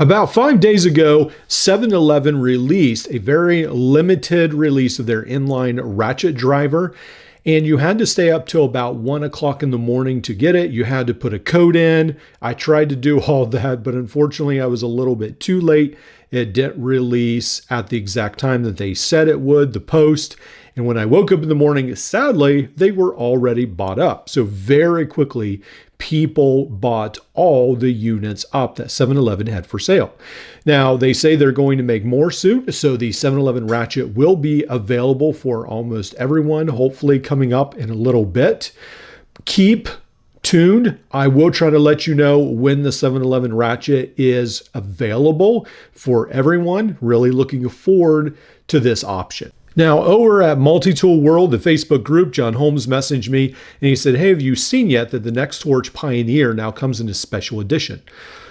About 5 days ago, 7-Eleven released a very limited release of their inline ratchet driver, and you had to stay up till about 1 o'clock in the morning to get it. You had to put a code in. I tried to do all that, but unfortunately I was a little bit too late. It didn't release at the exact time that they said it would, the post. And when I woke up in the morning, sadly, they were already bought up. So very quickly, people bought all the units up that 7-Eleven had for sale. Now, they say they're going to make more soon, so the 7-Eleven ratchet will be available for almost everyone, hopefully coming up in a little bit. Keep tuned. I will try to let you know when the 7-Eleven ratchet is available for everyone. Really looking forward to this option. Now, over at Multitool World, the Facebook group, John Holmes messaged me and he said, hey, have you seen yet that the Nextorch Pioneer now comes in a special edition?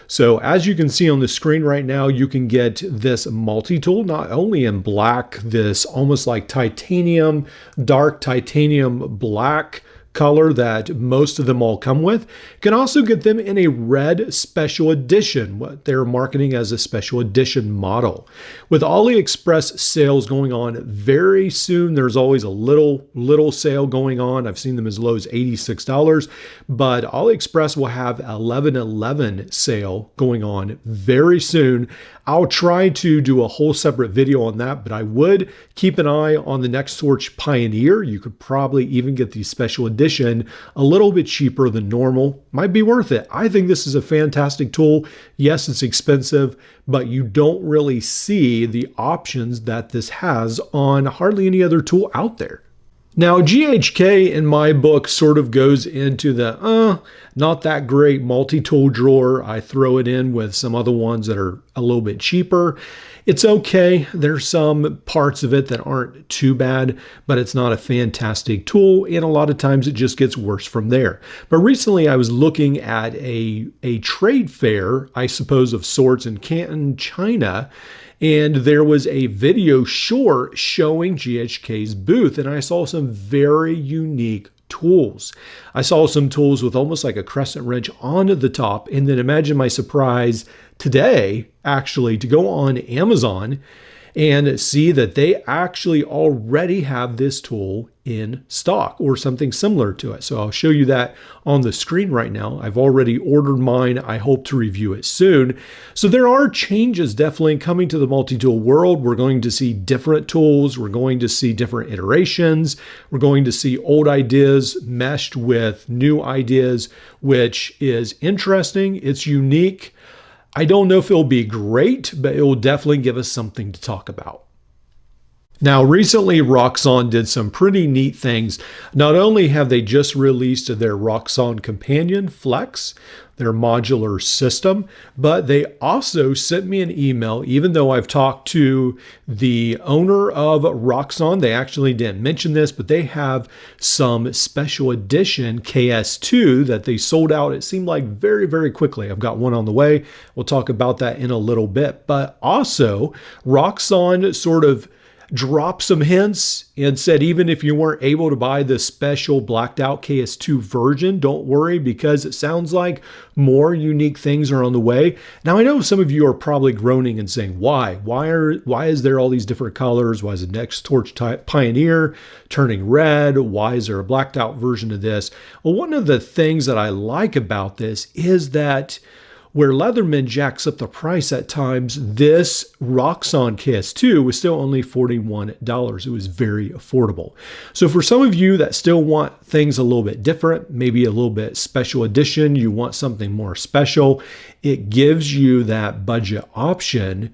So as you can see on the screen right now, you can get this multi-tool, not only in black, this almost like titanium, dark titanium black color that most of them all come with. You can also get them in a red special edition, what they're marketing as a special edition model. With AliExpress sales going on very soon, there's always a little sale going on. I've seen them as low as $86, but AliExpress will have 11/11 sale going on very soon. I'll try to do a whole separate video on that, but I would keep an eye on the Nextorch Pioneer. You could probably even get the special edition a little bit cheaper than normal. Might be worth it. I think this is a fantastic tool. Yes, it's expensive, but you don't really see the options that this has on hardly any other tool out there. Now, GHK in my book sort of goes into the not that great multi-tool drawer. I throw it in with some other ones that are a little bit cheaper. It's okay. There's some parts of it that aren't too bad, but it's not a fantastic tool, and a lot of times it just gets worse from there. But recently I was looking at a trade fair, I suppose, of sorts in Canton, China, and there was a video short showing GHK's booth, and I saw some very unique tools. I saw some tools with almost like a crescent wrench on the top, and then imagine my surprise today, actually, to go on Amazon and see that they actually already have this tool in stock or something similar to it. So I'll show you that on the screen right now. I've already ordered mine. I hope to review it soon. So there are changes definitely coming to the multi-tool world. We're going to see different tools. We're going to see different iterations. We're going to see old ideas meshed with new ideas, which is interesting. It's unique. I don't know if it'll be great, but it will definitely give us something to talk about. Now, recently, Roxon did some pretty neat things. Not only have they just released their Roxon Companion Flex, their modular system, but they also sent me an email, even though I've talked to the owner of Roxon. They actually didn't mention this, but they have some special edition KS2 that they sold out, it seemed like, very, very quickly. I've got one on the way. We'll talk about that in a little bit. But also, Roxon sort of dropped some hints and said, even if you weren't able to buy the special blacked out KS2 version, don't worry, because it sounds like more unique things are on the way. Now, I know some of you are probably groaning and saying, why? Why is there all these different colors? Why is the Nextorch Pioneer turning red? Why is there a blacked out version of this? Well, one of the things that I like about this is that where Leatherman jacks up the price at times, this Roxon KS2 was still only $41. It was very affordable. So for some of you that still want things a little bit different, maybe a little bit special edition, you want something more special, it gives you that budget option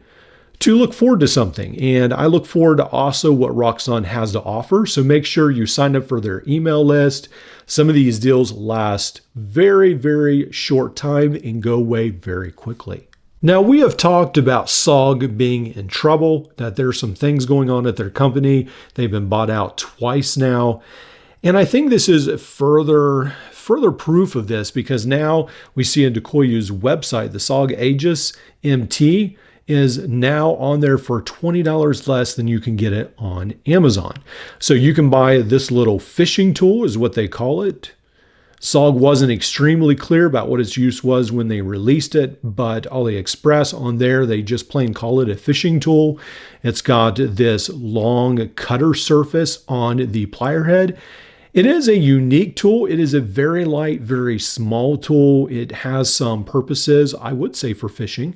to look forward to something. And I look forward to also what Roxon has to offer. So make sure you sign up for their email list. Some of these deals last very, very short time and go away very quickly. Now, we have talked about SOG being in trouble, that there's some things going on at their company. They've been bought out twice now. And I think this is further proof of this, because now we see in Dekoyu's website, the SOG Aegis MT is now on there for $20 less than you can get it on Amazon. So you can buy this little fishing tool, is what they call it. SOG wasn't extremely clear about what its use was when they released it, but AliExpress on there, they just plain call it a fishing tool. It's got this long cutter surface on the plier head. It is a unique tool. It is a very light, very small tool. It has some purposes, I would say, for fishing.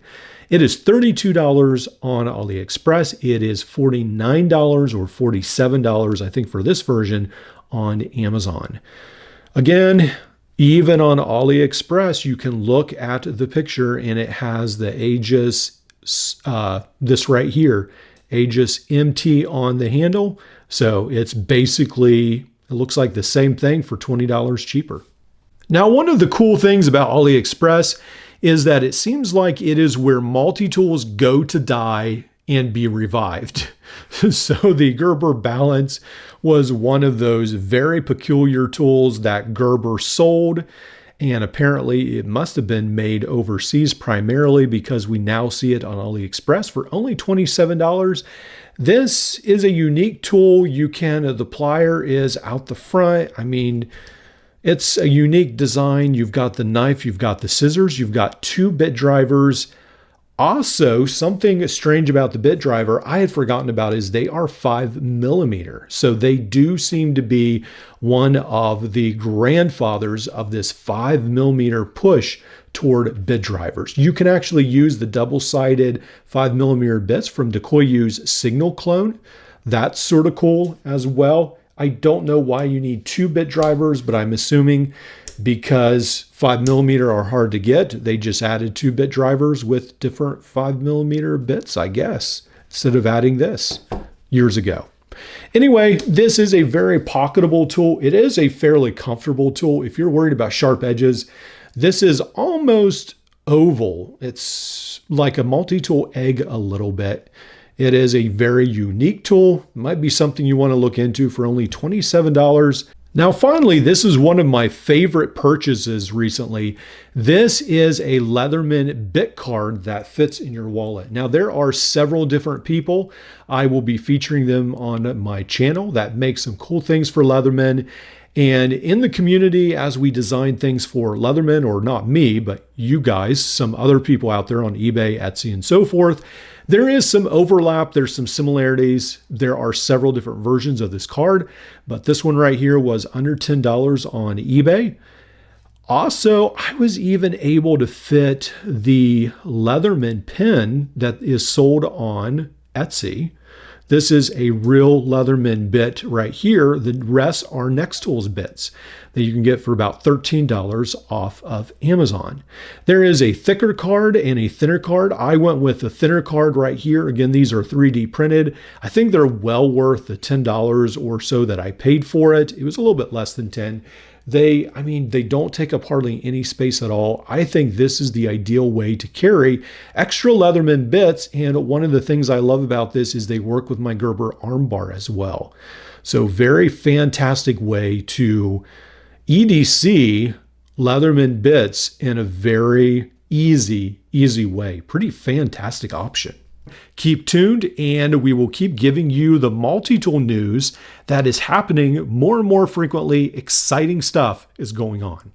It is $32 on AliExpress. It is $49 or $47, I think, for this version on Amazon. Again, even on AliExpress, you can look at the picture and it has the Aegis, this right here, Aegis MT on the handle. So it's basically, it looks like the same thing for $20 cheaper. Now, one of the cool things about AliExpress is that it seems like it is where multi-tools go to die and be revived. So the Gerber Balance was one of those very peculiar tools that Gerber sold, and apparently it must have been made overseas primarily, because we now see it on AliExpress for only $27. This is a unique tool. The plier is out the front. I mean, it's a unique design. You've got the knife, you've got the scissors, you've got 2 bit drivers. Also, something strange about the bit driver I had forgotten about is they are 5mm. So they do seem to be one of the grandfathers of this 5mm push toward bit drivers. You can actually use the double-sided 5mm bits from Decoyu's Signal Clone. That's sort of cool as well. I don't know why you need 2 bit drivers, but I'm assuming because 5mm are hard to get, they just added 2 bit drivers with different 5mm bits, I guess, instead of adding this years ago. Anyway, this is a very pocketable tool. It is a fairly comfortable tool. If you're worried about sharp edges, this is almost oval. It's like a multi-tool egg a little bit. It is a very unique tool. Might be something you want to look into for only $27. Now, finally, this is one of my favorite purchases recently. This is a Leatherman Bit Card that fits in your wallet. Now, there are several different people. I will be featuring them on my channel that make some cool things for Leatherman. And in the community, as we design things for Leatherman, or not me, but you guys, some other people out there on eBay, Etsy, and so forth, there is some overlap. There's some similarities. There are several different versions of this card, but this one right here was under $10 on eBay. Also, I was even able to fit the Leatherman pin that is sold on Etsy. This is a real Leatherman bit right here. The rest are Nextorch bits that you can get for about $13 off of Amazon. There is a thicker card and a thinner card. I went with the thinner card right here. Again, these are 3D printed. I think they're well worth the $10 or so that I paid for it. It was a little bit less than 10. They don't take up hardly any space at all. I think this is the ideal way to carry extra Leatherman bits. And one of the things I love about this is they work with my Gerber armbar as well. So very fantastic way to EDC Leatherman bits in a very easy way. Pretty fantastic option. Keep tuned, and we will keep giving you the multi-tool news that is happening more and more frequently. Exciting stuff is going on.